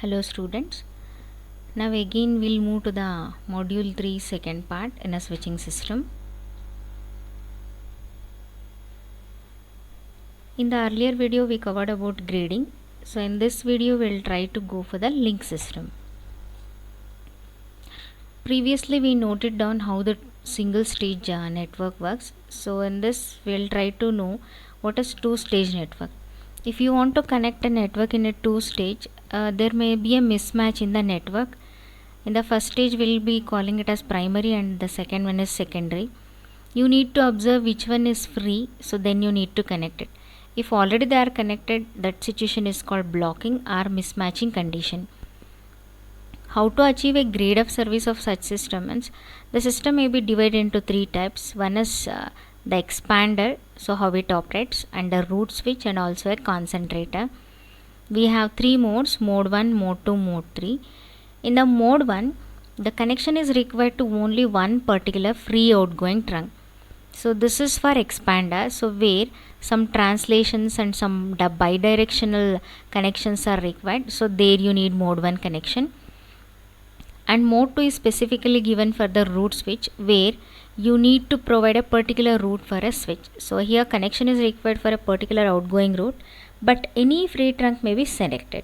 Hello students. Now again we'll move to the module 3 second part in a switching system. In the earlier video we covered about grading. So in this video we'll try to go for the link system. Previously we noted down how the single stage network works. So in this we'll try to know what is two stage network. If you want to connect a network in a two stage, there may be a mismatch in the network. In the first stage we'll be calling it as primary and the second one is secondary. You need to observe which one is free, so then you need to connect it. If already they are connected, that situation is called blocking or mismatching condition. How to achieve a grade of service of such system means the system may be divided into three types. One is the expander, so how it operates, and a root switch and also a concentrator. We have three modes: mode 1, mode 2, mode 3. In the mode 1, the connection is required to only one particular free outgoing trunk. So this is for expander, so where some translations and some bidirectional connections are required, so there you need mode 1 connection. And mode 2 is specifically given for the root switch, where you need to provide a particular route for a switch. So here connection is required for a particular outgoing route, but any free trunk may be selected.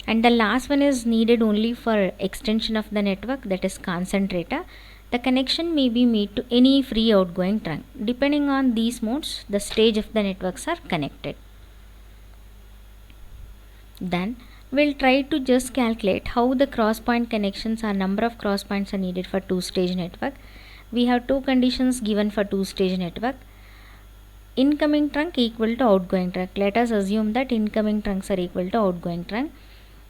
And the last one is needed only for extension of the network, that is concentrator. The connection may be made to any free outgoing trunk. Depending on these modes, the stage of the networks are connected. Then we'll try to just calculate how the cross point connections or number of cross points are needed for two stage network. We have two conditions given for two stage network. Incoming trunk equal to outgoing trunk. Let us assume that incoming trunks are equal to outgoing trunk.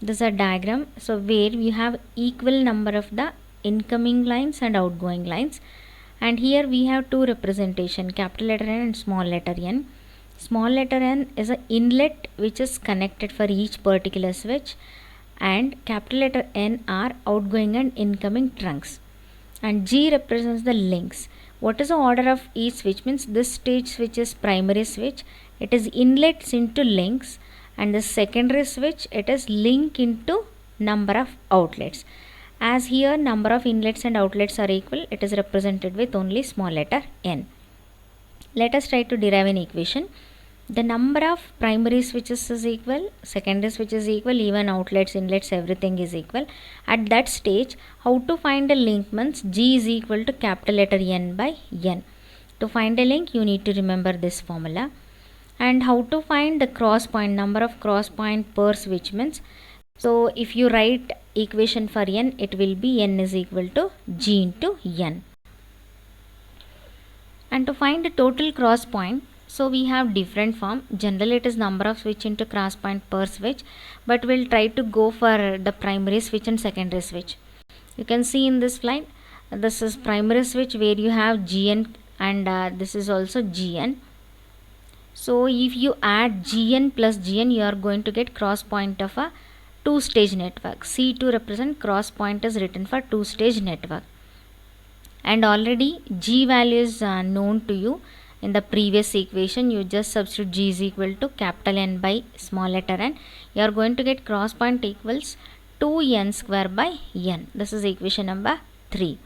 This is a diagram, so where we have equal number of the incoming lines and outgoing lines, and here we have two representation, capital letter N and small letter n. Small letter n is an inlet which is connected for each particular switch, and capital letter N are outgoing and incoming trunks, and G represents the links. What is the order of each switch means this stage switch is primary switch, it is inlets into links, and the secondary switch it is link into number of outlets. As here number of inlets and outlets are equal, it is represented with only small letter n. Let us try to derive an equation. The number of primary switches is equal, secondary switch is equal, even outlets, inlets, everything is equal. At that stage, how to find a link means G is equal to capital letter N by N. To find a link, you need to remember this formula. And how to find the cross point, number of cross point per switch means, so if you write equation for n, it will be n is equal to G into n. And to find the total cross point, so we have different form. Generally it is number of switch into cross point per switch, but we'll try to go for the primary switch and secondary switch. You can see in this slide, this is primary switch where you have Gn and this is also Gn. So if you add Gn plus Gn, you are going to get cross point of a two stage network. C2 represent cross point is written for two stage network. And already G value is known to you in the previous equation. You just substitute G is equal to capital N by small letter n. You are going to get cross point equals 2n square by n. This is equation number 3.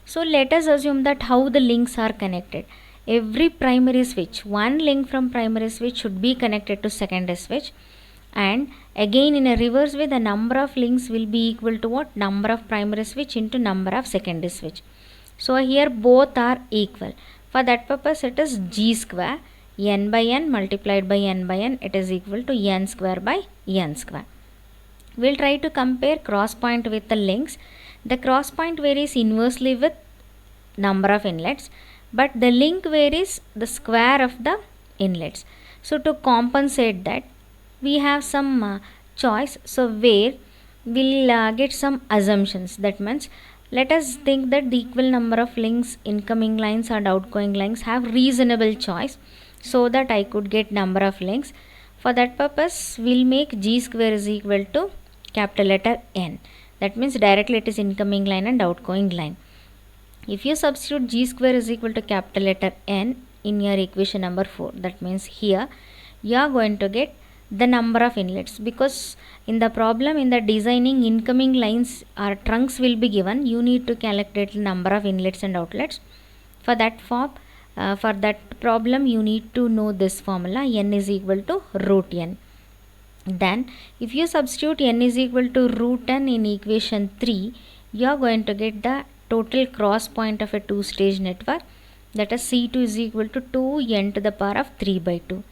So let us assume that how the links are connected. Every primary switch, one link from primary switch should be connected to secondary switch, and again in a reverse way the number of links will be equal to what? Number of primary switch into number of secondary switch. So here both are equal. For that purpose it is G square, n by n multiplied by n by n, it is equal to n square by n square. We'll try to compare cross point with the links. The cross point varies inversely with number of inlets, but the link varies the square of the inlets. So to compensate that, we have some choice, so where we'll get some assumptions. That means let us think that the equal number of links, incoming lines and outgoing lines have reasonable choice, so that I could get number of links. For that purpose we'll make G square is equal to capital letter N. That means directly it is incoming line and outgoing line. If you substitute G square is equal to capital letter N in your equation number 4, that means here you are going to get the number of inlets, because in the problem, in the designing incoming lines or trunks will be given, you need to calculate the number of inlets and outlets. For that for that problem, you need to know this formula, n is equal to root n. Then if you substitute n is equal to root n in equation 3, you are going to get the total cross point of a two-stage network, that is C2 is equal to 2n to the power of 3 by 2.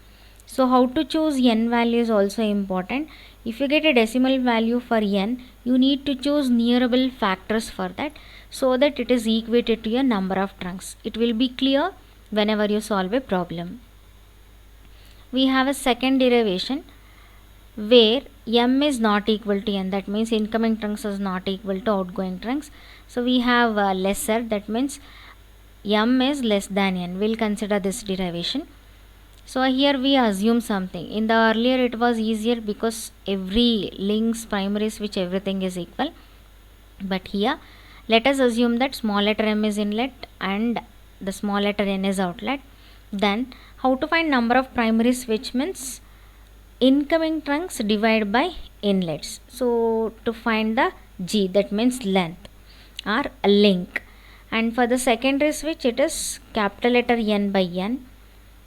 So how to choose n value is also important. If you get a decimal value for n, you need to choose nearable factors for that, so that it is equated to a number of trunks. It will be clear whenever you solve a problem. We have a second derivation where m is not equal to n, that means incoming trunks is not equal to outgoing trunks. So we have lesser, that means m is less than n. We'll consider this derivation. So here we assume something. In the earlier it was easier because every links, primary switch, everything is equal. But here let us assume that small letter m is inlet and the small letter n is outlet. Then how to find number of primary switch means incoming trunks divided by inlets. So to find the G, that means length or link. And for the secondary switch, it is capital letter N by N.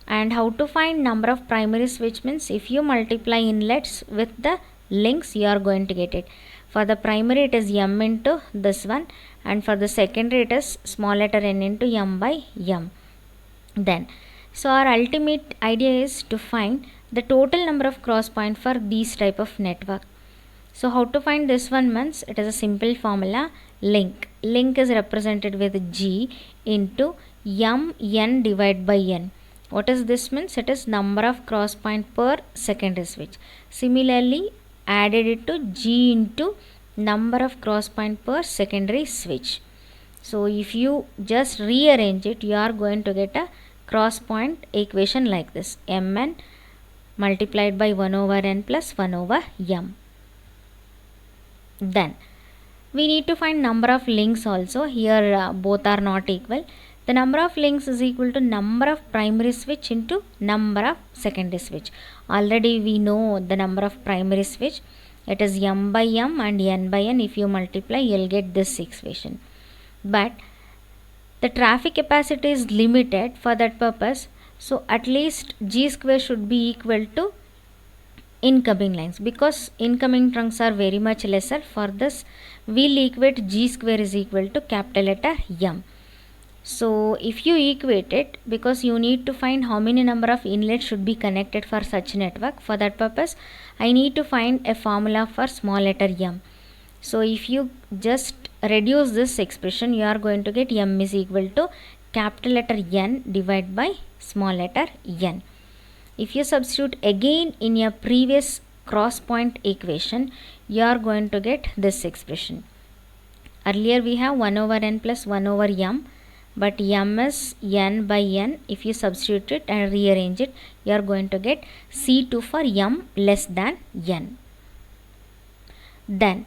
And how to find number of primary switch means if you multiply inlets with the links, you are going to get it. For the primary, it is M into this one, and for the secondary, it is small letter n into M by M. Then, so our ultimate idea is to find the total number of cross point for these type of network. So how to find this one means it is a simple formula, link. Link is represented with G into M n divided by n. What is this means? It is number of cross point per secondary switch. Similarly, added it to G into number of cross point per secondary switch. So if you just rearrange it, you are going to get a cross point equation like this, Mn multiplied by 1 over n plus 1 over m. Then we need to find number of links also. Here both are not equal. The number of links is equal to number of primary switch into number of secondary switch. Already we know the number of primary switch. It is m by m and n by n. If you multiply, you will get this equation. But the traffic capacity is limited for that purpose. So at least G square should be equal to incoming lines, because incoming trunks are very much lesser. For this, we'll equate G square is equal to capital letter M. So if you equate it, because you need to find how many number of inlets should be connected for such network, for that purpose I need to find a formula for small letter m. So if you just reduce this expression, you are going to get m is equal to capital letter N divided by small letter n. If you substitute again in your previous cross point equation, you are going to get this expression. Earlier we have 1 over n plus 1 over m, but m is n by n. If you substitute it and rearrange it, you are going to get C2 for m less than n. Then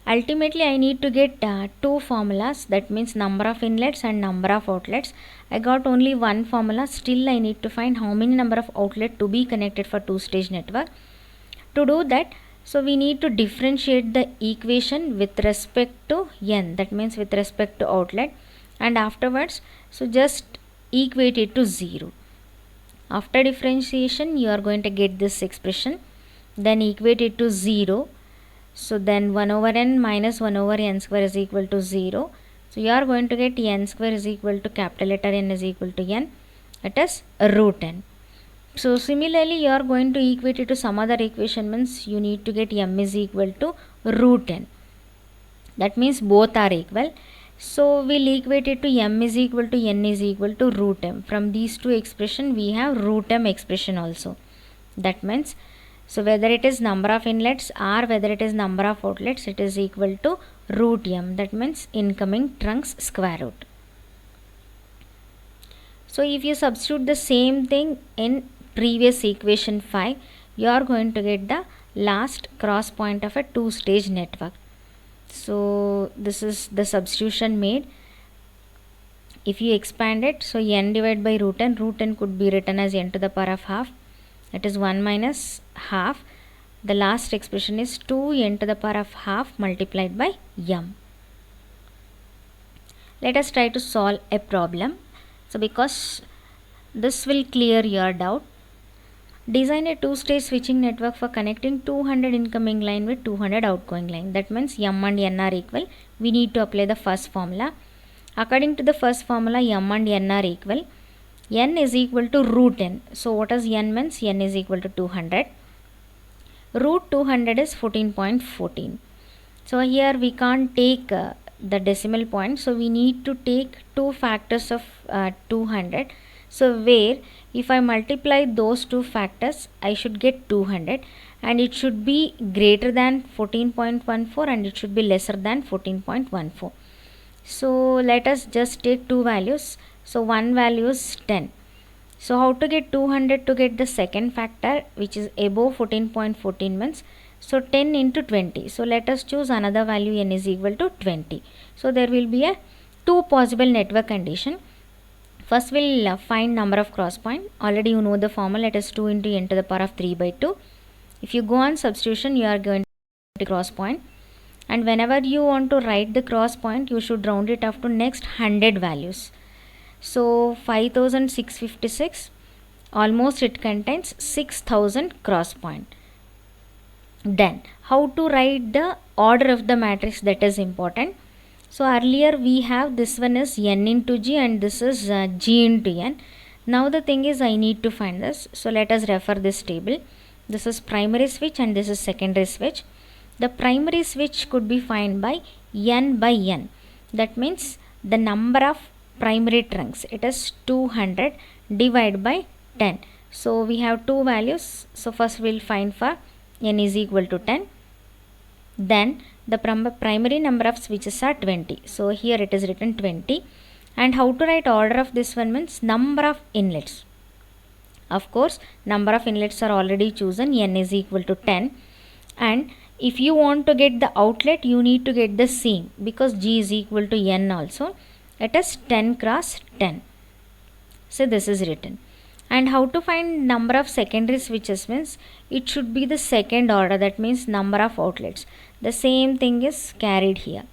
ultimately I need to get two formulas, that means number of inlets and number of outlets. I got only one formula, still I need to find how many number of outlet to be connected for two-stage network. To do that, so we need to differentiate the equation with respect to n, that means with respect to outlet, and afterwards so just equate it to 0. After differentiation, you are going to get this expression, then equate it to 0. So then 1 over n minus 1 over n square is equal to 0. So you are going to get n square is equal to capital letter N is equal to n. It is root n. So similarly, you are going to equate it to some other equation, means you need to get m is equal to root n. That means both are equal. So we'll equate it to m is equal to n is equal to root m. From these two expression, we have root m expression also. That means, so whether it is number of inlets or whether it is number of outlets, it is equal to root m. That means incoming trunks square root. So if you substitute the same thing in previous equation 5, you are going to get the last cross point of a two-stage network. So this is the substitution made. If you expand it, so n divided by root n could be written as n to the power of half. That is 1 minus half. The last expression is 2n to the power of half multiplied by m. Let us try to solve a problem. So because this will clear your doubt, design a two-stage switching network for connecting 200 incoming line with 200 outgoing line. That means m and n are equal. We need to apply the first formula. According to the first formula, m and n are equal. N is equal to root n. So what does n means? N is equal to 200. Root 200 is 14.14. So here we can't take the decimal point. So we need to take two factors of 200. So where if I multiply those two factors, I should get 200, and it should be greater than 14.14 and it should be lesser than 14.14. So let us just take two values. So one value is 10. So how to get 200 to get the second factor, which is above 14.14 means, so 10 into 20. So let us choose another value, n is equal to 20. So there will be a two possible network condition. First we'll find number of cross point. Already you know the formula, it is 2 into n to the power of 3 by 2. If you go on substitution, you are going to cross point. And whenever you want to write the cross point, you should round it up to next 100 values. So 5656, almost it contains 6000 cross point. Then how to write the order of the matrix, that is important. So earlier we have this one is n into g and this is g into n. Now the thing is I need to find this. So let us refer this table. This is primary switch and this is secondary switch. The primary switch could be found by n by n. That means the number of primary trunks, it is 200 divided by 10. So we have two values. So first we'll find for n is equal to 10. Then the primary number of switches are 20. So here it is written 20. And how to write order of this one means number of inlets. Of course, number of inlets are already chosen. N is equal to 10. And if you want to get the outlet, you need to get the same, because G is equal to N also. It is 10 cross 10. So this is written. And how to find number of secondary switches means it should be the second order, that means number of outlets. The same thing is carried here.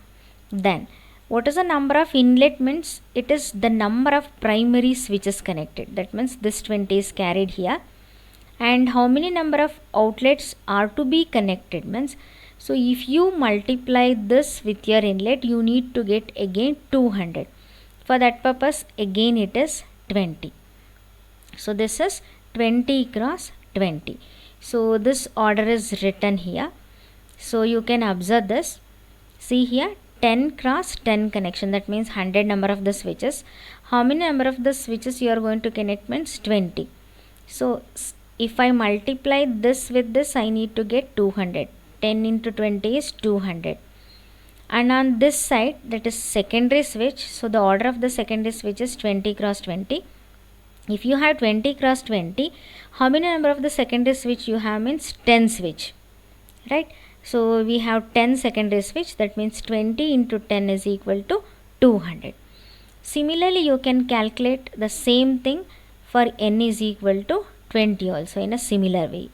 Then what is the number of inlet means it is the number of primary switches connected. That means this 20 is carried here. And how many number of outlets are to be connected means, so if you multiply this with your inlet, you need to get again 200. For that purpose again it is 20. So this is 20 cross 20. So this order is written here. So you can observe this. See here, 10 cross 10 connection, that means 100 number of the switches. How many number of the switches you are going to connect means 20. So if I multiply this with this, I need to get 200. 10 into 20 is 200. And on this side, that is secondary switch. So the order of the secondary switch is 20 cross 20. If you have 20 cross 20, how many number of the secondary switch you have means 10 switch, right? So we have 10 secondary switch, that means 20 into 10 is equal to 200. Similarly, you can calculate the same thing for n is equal to 20 also in a similar way.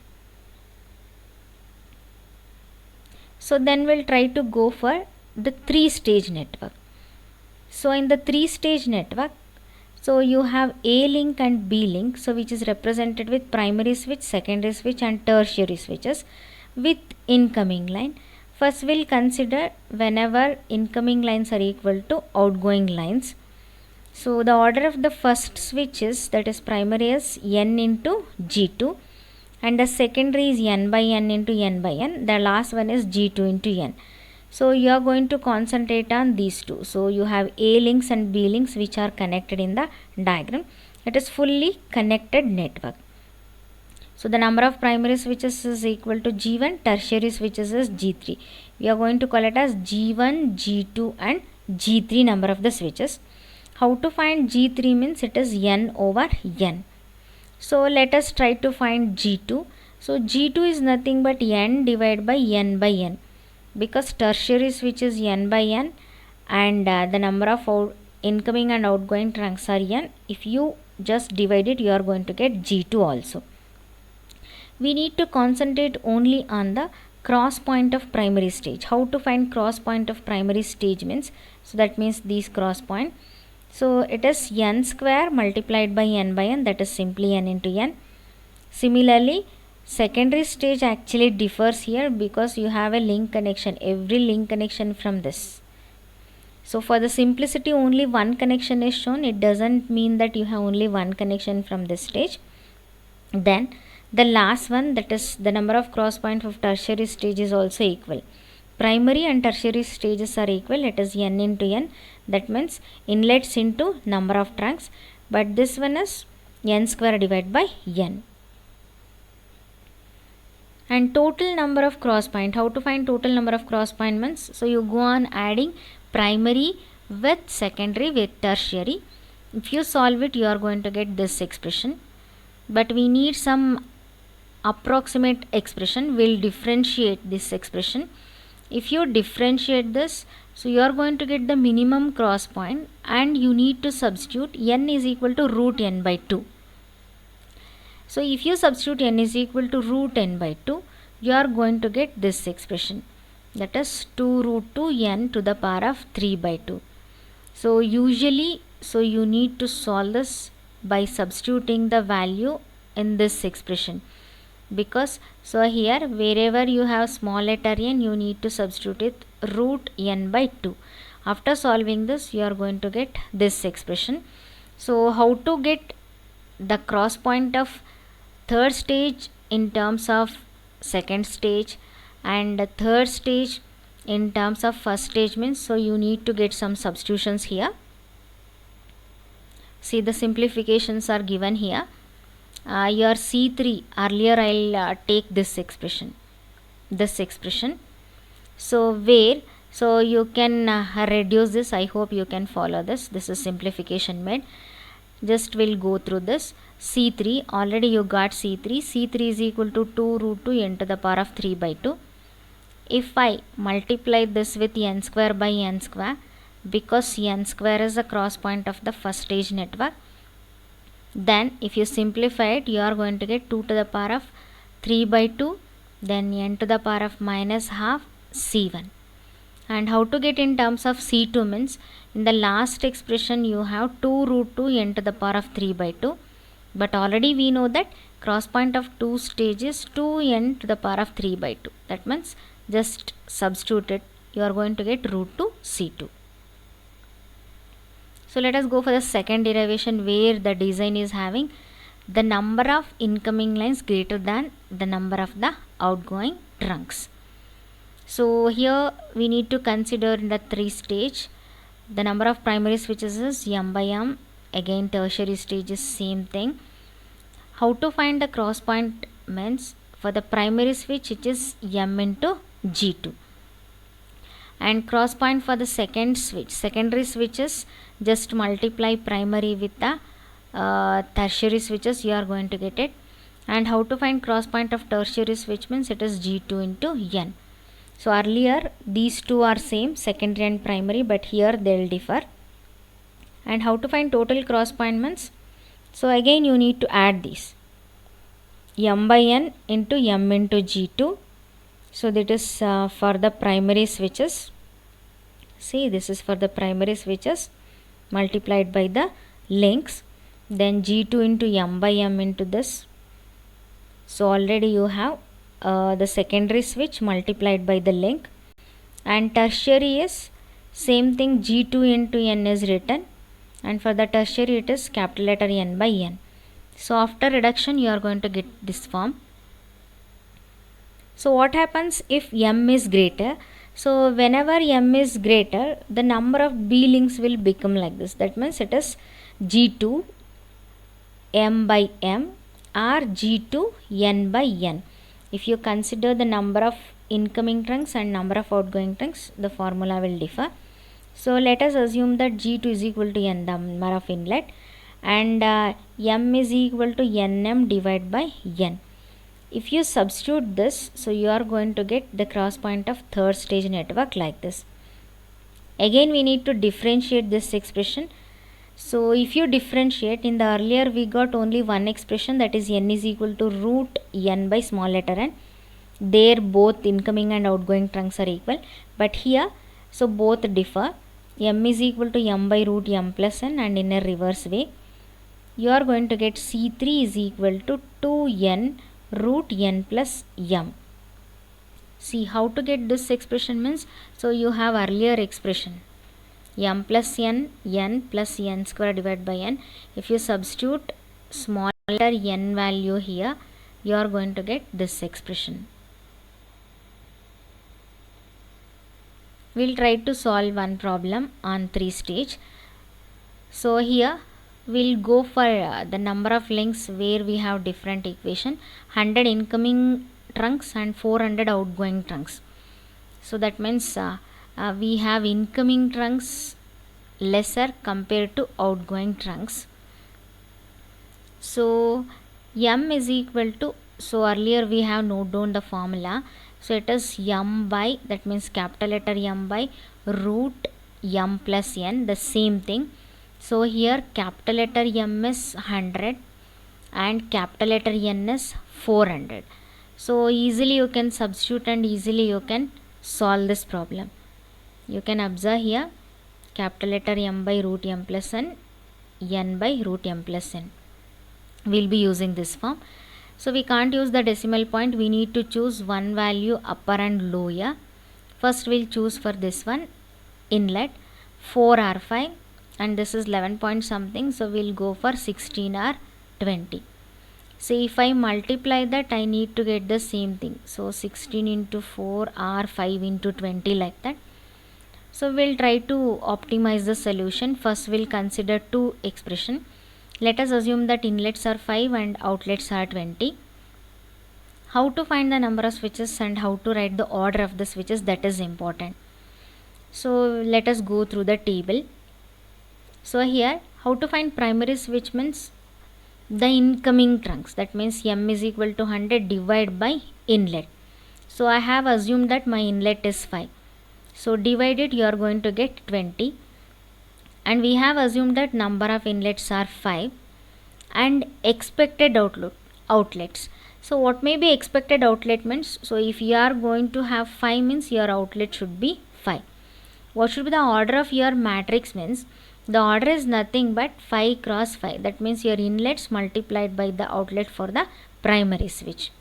So then we'll try to go for the three-stage network. So in the three-stage network, so you have A link and B link, so which is represented with primary switch, secondary switch and tertiary switches with incoming line. First we'll consider whenever incoming lines are equal to outgoing lines. So the order of the first switch is, that is primary is n into G2 and the secondary is n by n into n by n. The last one is G2 into n. So you are going to concentrate on these two. So you have A links and B links which are connected in the diagram. It is fully connected network. So the number of primary switches is equal to G1, tertiary switches is G3. We are going to call it as G1, G2 and G3 number of the switches. How to find G3 means it is n over n. So let us try to find G2. So G2 is nothing but n divided by n, because tertiary switch is n by n and the number of incoming and outgoing trunks are n. If you just divide it, you are going to get G2 also. we need to concentrate only on the cross point of primary stage. How to find cross point of primary stage means, so that means these cross point. So it is n square multiplied by n by n, that is simply n into n. Similarly, secondary stage actually differs here because you have a link connection, every link connection from this. So for the simplicity only one connection is shown. It doesn't mean that you have only one connection from this stage. Then the last one, that is the number of cross points of tertiary stage, is also equal. Primary and tertiary stages are equal, it is n into n, that means inlets into number of trunks, but this one is n square divided by n. And total number of cross point, how to find total number of cross point means, so you go on adding primary with secondary with tertiary. If you solve it, you are going to get this expression, but we need some approximate expression. Will differentiate this expression. If you differentiate this, so you are going to get the minimum cross point, and you need to substitute n is equal to root n by 2. So if you substitute n is equal to root n by 2, you are going to get this expression, that is 2 root 2 n to the power of 3 by 2. So usually, so you need to solve this by substituting the value in this expression, because so here wherever you have small letter n, you need to substitute it root n by 2. After solving this, you are going to get this expression. So how to get the cross point of third stage in terms of second stage and third stage in terms of first stage means, so you need to get some substitutions here. See, the simplifications are given here. Your C3, earlier I'll take this expression. So where, so you can reduce this. I hope you can follow this. This is simplification made. Just will go through this. C3, already you got C3. C3 is equal to 2 root 2 n to the power of 3 by 2. If I multiply this with n square by n square, because n square is the cross point of the first stage network, then if you simplify it, you are going to get 2 to the power of 3 by 2, then n to the power of minus half C1. And how to get in terms of C2 means, in the last expression you have 2 root 2 n to the power of 3 by 2, but already we know that cross point of two stages 2 n to the power of 3 by 2. That means just substitute it, you are going to get root 2 C2. So let us go for the second derivation, where the design is having the number of incoming lines greater than the number of the outgoing trunks. So here we need to consider in the three stage, the number of primary switches is m by m, again tertiary stage is same thing. How to find the cross point means, for the primary switch it is m into G2, and cross point for the second switch, secondary switches, just multiply primary with the tertiary switches, you are going to get it. And how to find cross point of tertiary switch means, it is G2 into n. So earlier these two are same, secondary and primary, but here they will differ. And how to find total cross point means, so again you need to add these m by n into m into G2. So that is for the primary switches. See, this is for the primary switches multiplied by the links, then G2 into m by m into this. So already you have the secondary switch multiplied by the link, and tertiary is same thing, G2 into n is written, and for the tertiary it is capital letter n by n. So after reduction you are going to get this form. So what happens if m is greater? So whenever m is greater, the number of B links will become like this. That means it is G2 m by m or G2 n by n. If you consider the number of incoming trunks and number of outgoing trunks, the formula will differ. So let us assume that G2 is equal to n, the number of inlet, and m is equal to nm divided by n. If you substitute this, so you are going to get the cross point of third stage network like this. Again we need to differentiate this expression. So if you differentiate, in the earlier we got only one expression, that is n is equal to root n by small letter n. There both incoming and outgoing trunks are equal, but here so both differ. M is equal to m by root m plus n, and in a reverse way you are going to get C3 is equal to 2n root n plus m. See how to get this expression means, so you have earlier expression m plus n plus n square divided by n. If you substitute smaller n value here, you are going to get this expression. We'll try to solve one problem on 3 stage. So here we'll go for the number of links where we have different equation, 100 incoming trunks and 400 outgoing trunks. So that means we have incoming trunks lesser compared to outgoing trunks. So m is equal to, so earlier we have noted down the formula, so it is m by, that means capital letter m by root m plus n, the same thing. So here capital letter m is 100 and capital letter n is 400. So easily you can substitute and easily you can solve this problem. You can observe here capital letter m by root m plus n by root m plus n. We'll be using this form. So we can't use the decimal point, we need to choose one value upper and lower. First we'll choose for this one inlet 4R5 and this is 11 point something, so we'll go for 16R20. So if I multiply that, I need to get the same thing, so 16 into 4 or 5 into 20, like that. So we'll try to optimize the solution. First we'll consider two expression. Let us assume that inlets are 5 and outlets are 20. How to find the number of switches and how to write the order of the switches, that is important. So let us go through the table. So here how to find primary switch means the incoming trunks, that means m is equal to 100 divided by inlet. So I have assumed that my inlet is 5, so divided you are going to get 20, and we have assumed that number of inlets are 5 and expected outlets. So what may be expected outlet means, so if you are going to have 5 means your outlet should be 5. What should be the order of your matrix means, the order is nothing but 5 cross 5, that means your inlets multiplied by the outlet for the primary switch.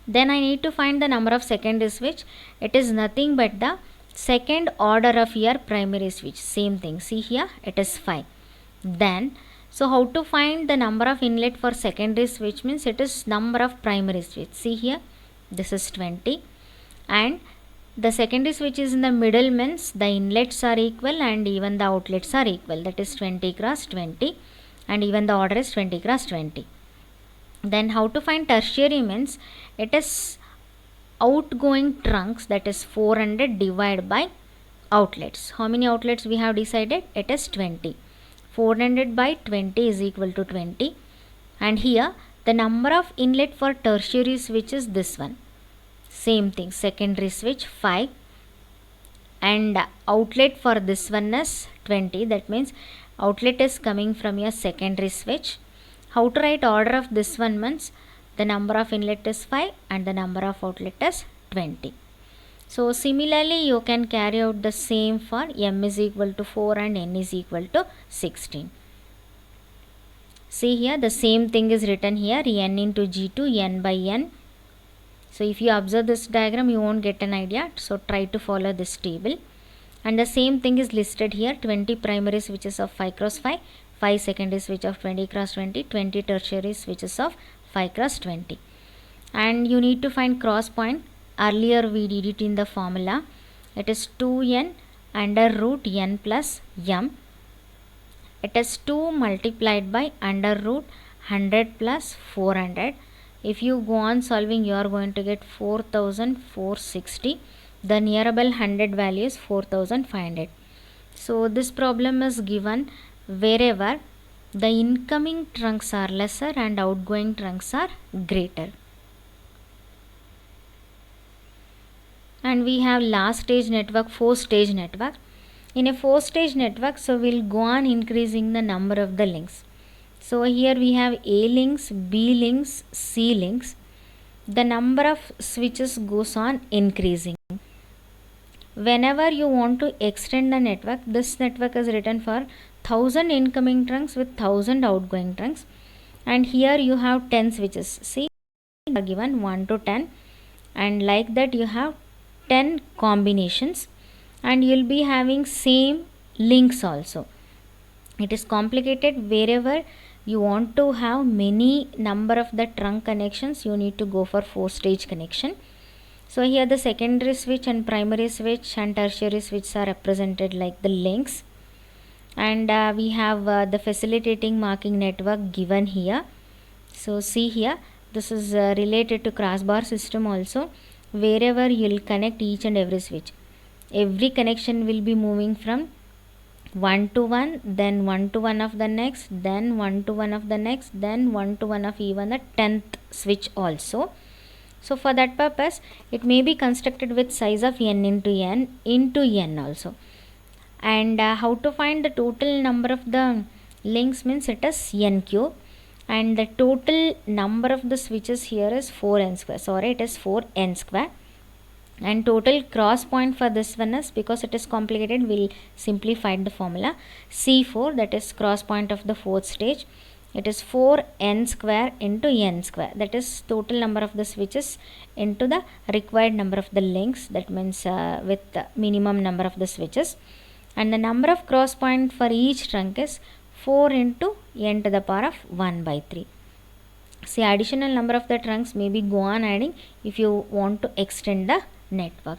Then I need to find the number of secondary switch, it is nothing but the second order of your primary switch, same thing, see here it is 5. Then so how to find the number of inlet for secondary switch means it is number of primary switch, see here this is 20, and the secondary switch is in the middle means the inlets are equal and even the outlets are equal, that is 20 cross 20, and even the order is 20 cross 20. Then how to find tertiary means it is outgoing trunks, that is 400 divided by outlets. How many outlets we have decided, it is 20. 400 by 20 is equal to 20, and here the number of inlet for tertiary switch is this one, same thing, secondary switch 5, and outlet for this one is 20, that means outlet is coming from your secondary switch. How to write order of this one means the number of inlet is 5 and the number of outlet is 20. So similarly you can carry out the same for m is equal to 4 and n is equal to 16. See here the same thing is written here, n into g2 n by n. So if you observe this diagram you won't get an idea, so try to follow this table. And the same thing is listed here, 20 primary switches of 5 cross 5, 5 secondary switch of 20 cross 20, 20 tertiary switches of 5 cross 20. And you need to find cross point. Earlier we did it in the formula, it is 2n under root n plus m. It is 2 multiplied by under root 100 plus 400. If you go on solving you are going to get 4460. The nearby 100 value is 4500. So this problem is given wherever the incoming trunks are lesser and outgoing trunks are greater. And we have last stage network, 4 stage network. In a 4-stage network, so we'll go on increasing the number of the links. So here we have A links, B links, C links. The number of switches goes on increasing. Whenever you want to extend the network, this network is written for 1000 incoming trunks with 1000 outgoing trunks, and here you have 10 switches. See, are given 1 to 10, and like that you have 10 combinations, and you'll be having same links also. It is complicated. Wherever you want to have many number of the trunk connections, you need to go for 4-stage connection. So here the secondary switch and primary switch and tertiary switch are represented like the links, and we have the facilitating marking network given here. So see here, this is related to crossbar system also. Wherever you'll connect each and every switch, every connection will be moving from 1 to 1, then 1 to 1 of the next, then 1 to 1 of the next, then 1 to 1 of even the 10th switch also. So for that purpose, it may be constructed with size of n into n also. And how to find the total number of the links means it is n cube, and the total number of the switches here is 4n square. Sorry, it is 4n square. And total cross point for this one is, because it is complicated, we'll simplify the formula. C4, that is cross point of the 4th stage. It is 4n square into n square. That is total number of the switches into the required number of the links. That means with the minimum number of the switches. And the number of cross point for each trunk is 4 into n to the power of 1 by 3. See, additional number of the trunks may be go on adding if you want to extend the network.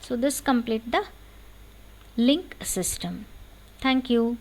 So this complete the link system. Thank you.